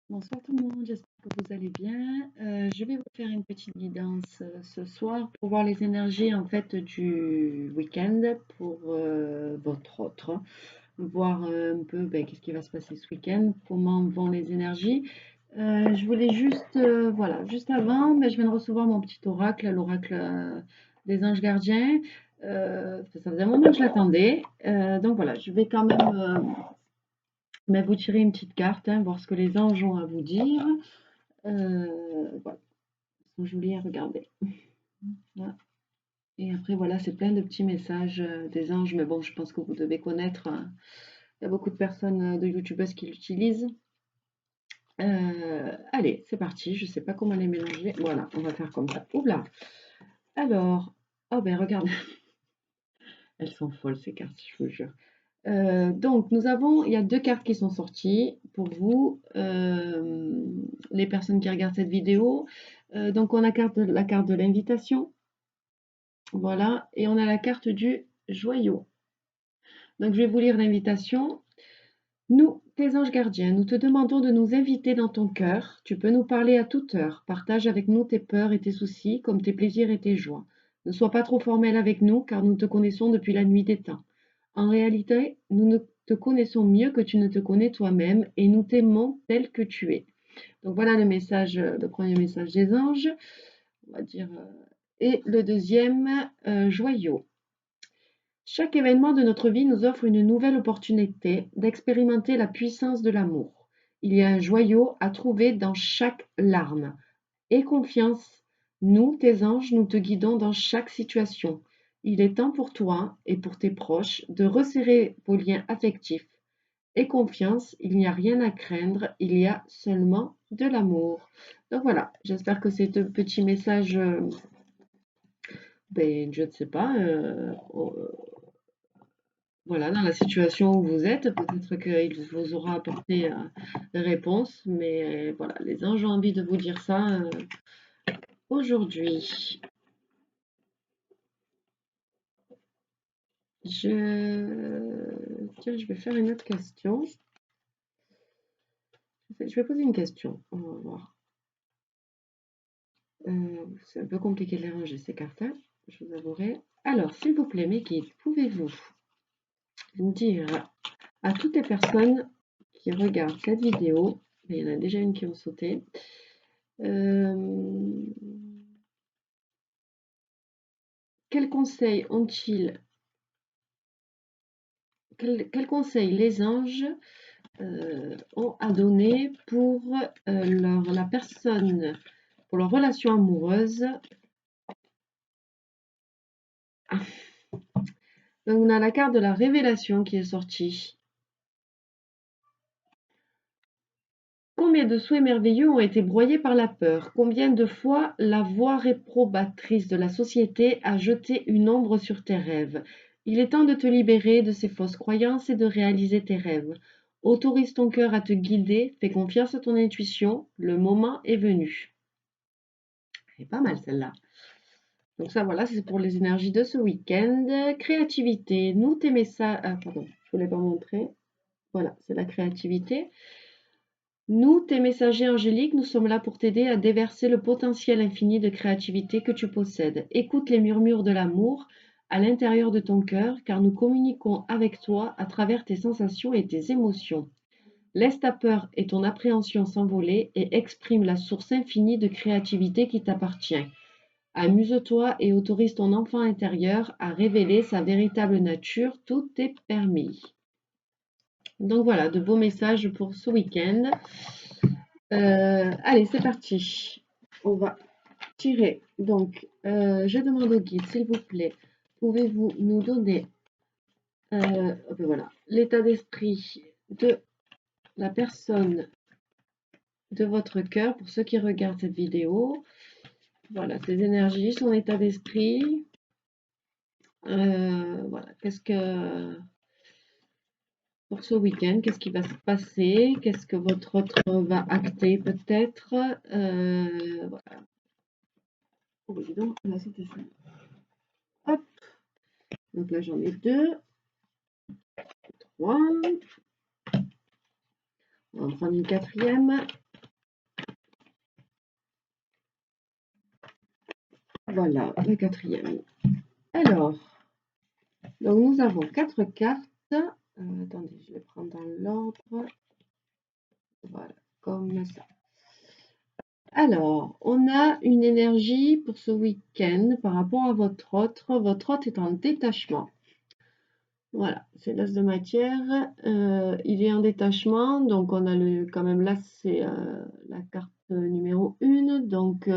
Bonsoir tout le monde, j'espère que vous allez bien. Je vais vous faire une petite guidance ce soir pour voir les énergies en fait du week-end pour votre autre. Voir un peu qu'est-ce qui va se passer ce week-end, comment vont les énergies. Je voulais juste, voilà, juste avant, je viens de recevoir mon petit oracle, l'oracle des anges gardiens. Ça faisait un moment que je l'attendais. Donc voilà, je vais quand même vous tirer une petite carte, hein, voir ce que les anges ont à vous dire. Voilà, ils sont jolis à regarder. Voilà. Et après, voilà, c'est plein de petits messages des anges, mais bon, je pense que vous devez connaître. Il y a beaucoup de personnes de youtubeuses qui l'utilisent. Allez, c'est parti. Je ne sais pas comment les mélanger. Voilà, on va faire comme ça. Oula. Alors, oh ben regarde, elles sont folles ces cartes, je vous jure. Donc, il y a deux cartes qui sont sorties pour vous, les personnes qui regardent cette vidéo. Donc, on a la carte de l'invitation. Voilà, et on a la carte du joyau. Donc, je vais vous lire l'invitation. Nous, tes anges gardiens, nous te demandons de nous inviter dans ton cœur. Tu peux nous parler à toute heure. Partage avec nous tes peurs et tes soucis, comme tes plaisirs et tes joies. Ne sois pas trop formel avec nous, car nous te connaissons depuis la nuit des temps. En réalité, nous ne te connaissons mieux que tu ne te connais toi-même, et nous t'aimons tel que tu es. Donc voilà le premier message des anges, on va dire, et le deuxième, joyau. Chaque événement de notre vie nous offre une nouvelle opportunité d'expérimenter la puissance de l'amour. Il y a un joyau à trouver dans chaque larme. Aie confiance, nous, tes anges, nous te guidons dans chaque situation. Il est temps pour toi et pour tes proches de resserrer vos liens affectifs. Aie confiance, il n'y a rien à craindre, il y a seulement de l'amour. Donc voilà, j'espère que ces deux petits messages, je ne sais pas, voilà, dans la situation où vous êtes, peut-être qu'il vous aura apporté des réponses, mais voilà, les anges ont envie de vous dire ça aujourd'hui. Tiens, je vais faire une autre question. Je vais poser une question, on va voir. C'est un peu compliqué de les ranger ces cartes, hein, je vous avouerai. Alors, s'il vous plaît, mes guides, pouvez-vous me dire à toutes les personnes qui regardent cette vidéo, il y en a déjà une qui ont sauté, quels conseils ont-ils, quels conseils les anges ont à donner pour la personne, pour leur relation amoureuse. Ah. Donc on a la carte de la révélation qui est sortie. Combien de souhaits merveilleux ont été broyés par la peur? Combien de fois la voix réprobatrice de la société a jeté une ombre sur tes rêves? Il est temps de te libérer de ces fausses croyances et de réaliser tes rêves. Autorise ton cœur à te guider, fais confiance à ton intuition, le moment est venu. C'est pas mal celle-là. Donc ça, voilà, c'est pour les énergies de ce week-end. Créativité, nous tes messages... Ah, pardon, je ne voulais pas montrer. Voilà, c'est la créativité. Nous, tes messagers angéliques, nous sommes là pour t'aider à déverser le potentiel infini de créativité que tu possèdes. Écoute les murmures de l'amour à l'intérieur de ton cœur, car nous communiquons avec toi à travers tes sensations et tes émotions. Laisse ta peur et ton appréhension s'envoler et exprime la source infinie de créativité qui t'appartient. Amuse-toi et autorise ton enfant intérieur à révéler sa véritable nature, tout est permis. Donc voilà, de beaux messages pour ce week-end. Allez, c'est parti. On va tirer. Donc, je demande au guide, s'il vous plaît, pouvez-vous nous donner voilà, l'état d'esprit de la personne de votre cœur pour ceux qui regardent cette vidéo. Voilà, ses énergies, son état d'esprit. Voilà, qu'est-ce que pour ce week-end, qu'est-ce qui va se passer? Qu'est-ce que votre autre va acter peut-être? Voilà. Oh, dis donc, là c'était ça. Hop. Donc là j'en ai 2, 3. On va en prendre une quatrième. Voilà, le quatrième. Alors, donc nous avons 4 cartes. Attendez, je les prends dans l'ordre. Voilà, comme ça. Alors, on a une énergie pour ce week-end par rapport à votre autre. Votre autre est en détachement. Voilà, c'est l'as de matière. Il est en détachement, donc on a quand même là, c'est la carte numéro 1. Donc,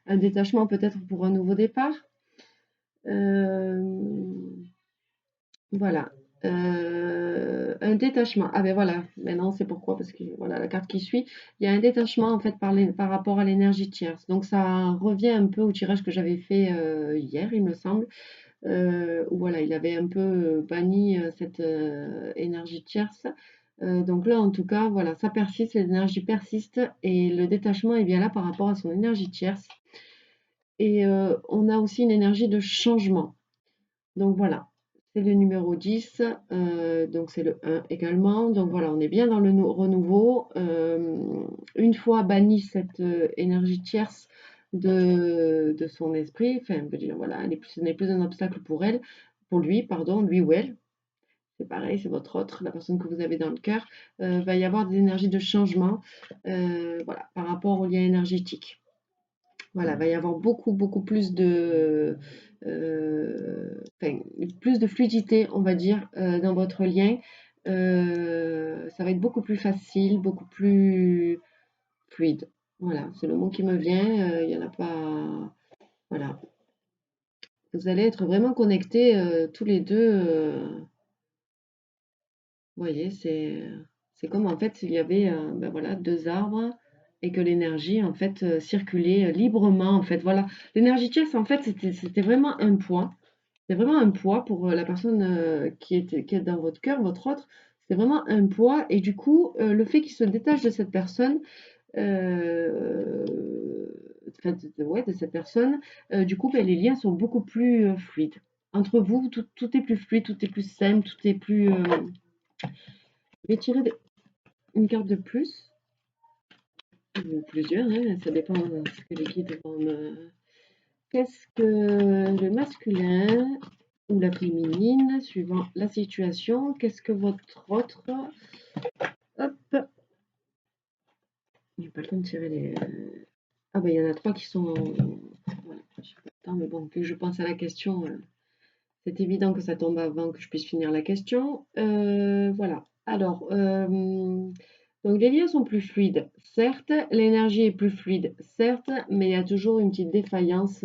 un détachement peut-être pour un nouveau départ. Voilà. Un détachement. Ah ben voilà, maintenant c'est pourquoi, parce que voilà la carte qui suit, il y a un détachement en fait par rapport à l'énergie tierce. Donc ça revient un peu au tirage que j'avais fait hier, il me semble, où voilà, il avait un peu banni cette énergie tierce. Donc là, en tout cas, voilà, ça persiste, l'énergie persiste et le détachement est bien là par rapport à son énergie tierce. Et on a aussi une énergie de changement. Donc voilà, c'est le numéro 10, donc c'est le 1 également. Donc voilà, on est bien dans le renouveau. Une fois bannie cette énergie tierce de son esprit, enfin, on peut dire, voilà, ce n'est plus un obstacle pour elle, pour lui, pardon, lui ou elle. C'est pareil, c'est votre autre, la personne que vous avez dans le cœur. Va y avoir des énergies de changement, voilà, par rapport au lien énergétique. Voilà, va y avoir beaucoup plus plus de fluidité, on va dire, dans votre lien. Ça va être beaucoup plus facile, beaucoup plus fluide. Voilà, c'est le mot qui me vient. Il y en a pas. Voilà. Vous allez être vraiment connectés tous les deux. Vous voyez, c'est comme en fait s'il y avait ben voilà, deux arbres et que l'énergie en fait circulait librement en fait. Voilà, l'énergie tierce en fait c'était vraiment un poids. C'est vraiment un poids pour la personne qui est dans votre cœur, votre autre. C'est vraiment un poids et du coup le fait qu'il se détache de cette personne, euh, enfin, ouais, de cette personne, du coup ben, les liens sont beaucoup plus fluides. Entre vous, tout est plus fluide, tout est plus simple, tout est plus. Je vais tirer une carte de plus, ou plusieurs, hein, ça dépend de ce que les guides vont me. Qu'est-ce que le masculin ou la féminine, suivant la situation, qu'est-ce que votre autre. Hop, j'ai pas le temps de tirer les. Ah ben il y en a trois qui sont. Voilà, j'ai pas le temps, mais bon, vu que je pense à la question, c'est évident que ça tombe avant que je puisse finir la question. Voilà. Alors, donc les liens sont plus fluides, certes, l'énergie est plus fluide, certes, mais il y a toujours une petite défaillance,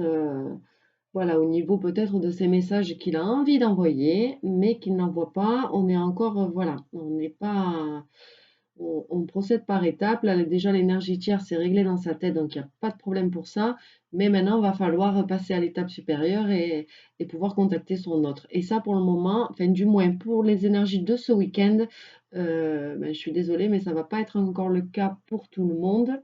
voilà, au niveau peut-être de ces messages qu'il a envie d'envoyer, mais qu'il n'envoie pas. On est encore, voilà, on n'est pas, on procède par étapes. Là, déjà, l'énergie tierce est réglée dans sa tête, donc il n'y a pas de problème pour ça. Mais maintenant, il va falloir passer à l'étape supérieure et pouvoir contacter son autre. Et ça, pour le moment, enfin, du moins pour les énergies de ce week-end, ben, je suis désolée, mais ça ne va pas être encore le cas pour tout le monde.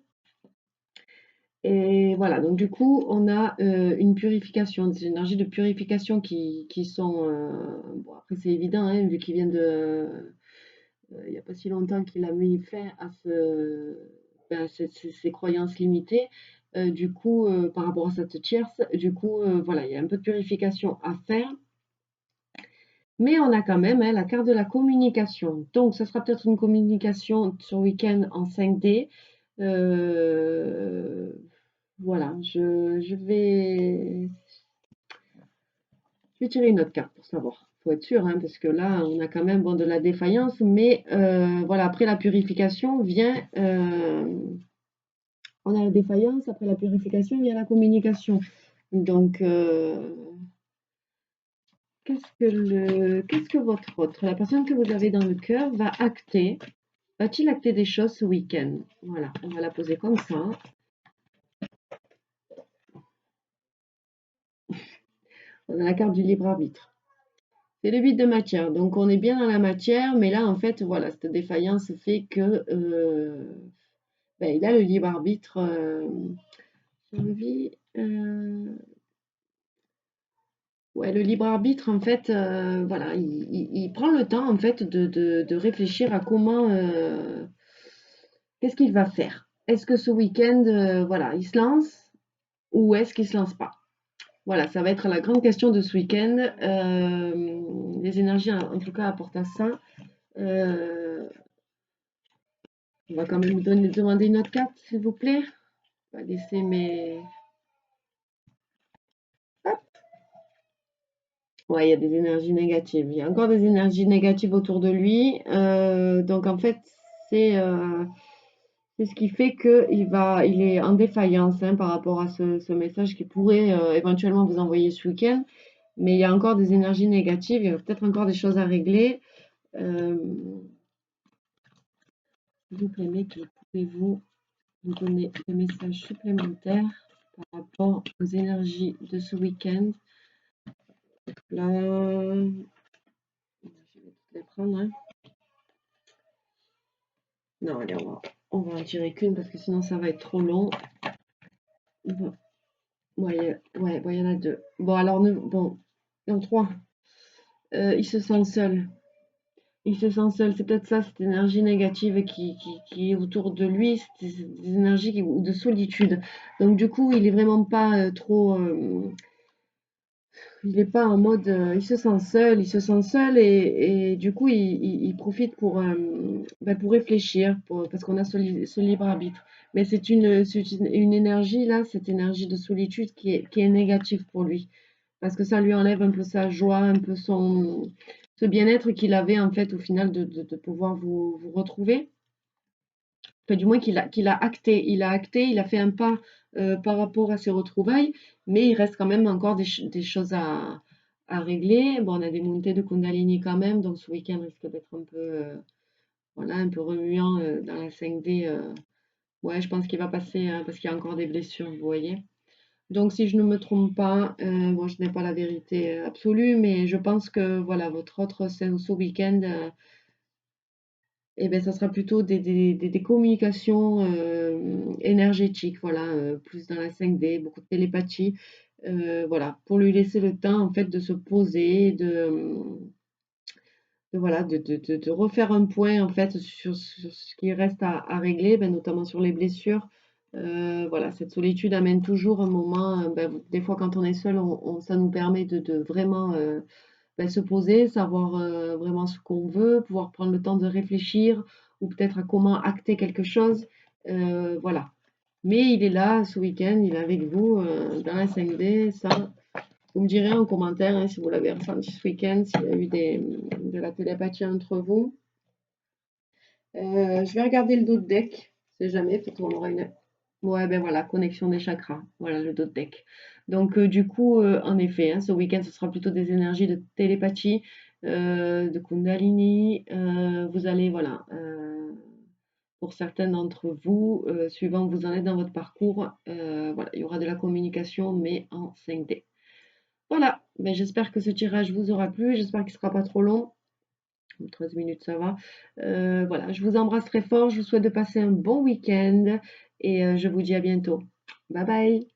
Et voilà, donc du coup, on a une purification, des énergies de purification qui sont. Bon, après, c'est évident, hein, vu qu'il vient de. Il n'y a pas si longtemps qu'il a mis fin à ben, ces croyances limitées. Du coup, par rapport à cette tierce, du coup, voilà, il y a un peu de purification à faire. Mais on a quand même hein, la carte de la communication. Donc, ça sera peut-être une communication sur week-end en 5D. Euh, voilà, je vais tirer une autre carte pour savoir. Faut être sûr, hein, parce que là, on a quand même bon, de la défaillance, mais voilà, après la purification vient, on a la défaillance, après la purification vient la communication. Donc, qu'est-ce que votre autre, la personne que vous avez dans le cœur, va-t-il acter des choses ce week-end? Voilà, on va la poser comme ça. On a la carte du libre arbitre. C'est le 8 de matière, donc on est bien dans la matière, mais là, en fait, voilà, cette défaillance fait que ben, il a le libre arbitre. J'ai envie. Ouais, le libre arbitre, en fait, voilà, il prend le temps, en fait, de réfléchir à comment. Qu'est-ce qu'il va faire? Est-ce que ce week-end, voilà, il se lance ou est-ce qu'il se lance pas? Voilà, ça va être la grande question de ce week-end. Les énergies, en tout cas, apportent à ça. Euh, on va quand même demander une autre carte, s'il vous plaît. On va laisser mes... Hop. Ouais, il y a des énergies négatives. Il y a encore des énergies négatives autour de lui. Donc, en fait, c'est c'est ce qui fait il est en défaillance hein, par rapport à ce message qu'il pourrait éventuellement vous envoyer ce week-end. Mais il y a encore des énergies négatives. Il y a peut-être encore des choses à régler. Euh, S'il vous plaît, mec, pouvez-vous me donner des messages supplémentaires par rapport aux énergies de ce week-end? Là, je vais toutes les prendre. Hein. Non, allez, on va en tirer qu'une parce que sinon ça va être trop long. Bon, ouais, ouais, bon, il y en a deux. Bon, alors, bon, non, trois. Il se sent seul. Il se sent seul. C'est peut-être ça, cette énergie négative qui est autour de lui, des énergies ou de solitude. Donc, du coup, il est vraiment pas trop. Il est pas en mode, il se sent seul et du coup il profite pour réfléchir, parce qu'on a ce libre arbitre. Mais c'est une énergie là, cette énergie de solitude qui est négative pour lui, parce que ça lui enlève un peu sa joie, un peu ce bien-être qu'il avait en fait au final de pouvoir vous retrouver. Enfin, du moins qu'il a acté. Il a fait un pas par rapport à ses retrouvailles, mais il reste quand même encore des choses à régler. Bon, on a des montées de Kundalini quand même, donc ce week-end risque d'être un peu, voilà, un peu remuant dans la 5D. Ouais, je pense qu'il va passer parce qu'il y a encore des blessures, vous voyez. Donc, si je ne me trompe pas, bon, je n'ai pas la vérité absolue, mais je pense que voilà, votre autre ce week-end. Eh ben, ça sera plutôt des communications énergétiques, voilà, plus dans la 5D, beaucoup de télépathie, voilà, pour lui laisser le temps en fait de se poser, voilà, de refaire un point en fait sur ce qui reste à régler, ben, notamment sur les blessures. Voilà, cette solitude amène toujours un moment, ben, des fois quand on est seul, ça nous permet de vraiment bah, se poser, savoir vraiment ce qu'on veut, pouvoir prendre le temps de réfléchir ou peut-être à comment acter quelque chose. Voilà. Mais il est là ce week-end, il est avec vous dans la 5D. Ça, vous me direz en commentaire hein, si vous l'avez ressenti ce week-end, s'il y a eu de la télépathie entre vous. Je vais regarder le dos de deck, si jamais, peut-être qu'on aura une. Ouais, ben voilà, connexion des chakras. Voilà le dos de deck. Donc, du coup, en effet, hein, ce week-end, ce sera plutôt des énergies de télépathie, de Kundalini. Vous allez, voilà, pour certains d'entre vous, suivant où vous en êtes dans votre parcours, voilà, il y aura de la communication, mais en 5D. Voilà, ben, j'espère que ce tirage vous aura plu. J'espère qu'il ne sera pas trop long. 13 minutes, ça va. Voilà, je vous embrasse très fort. Je vous souhaite de passer un bon week-end et je vous dis à bientôt. Bye bye.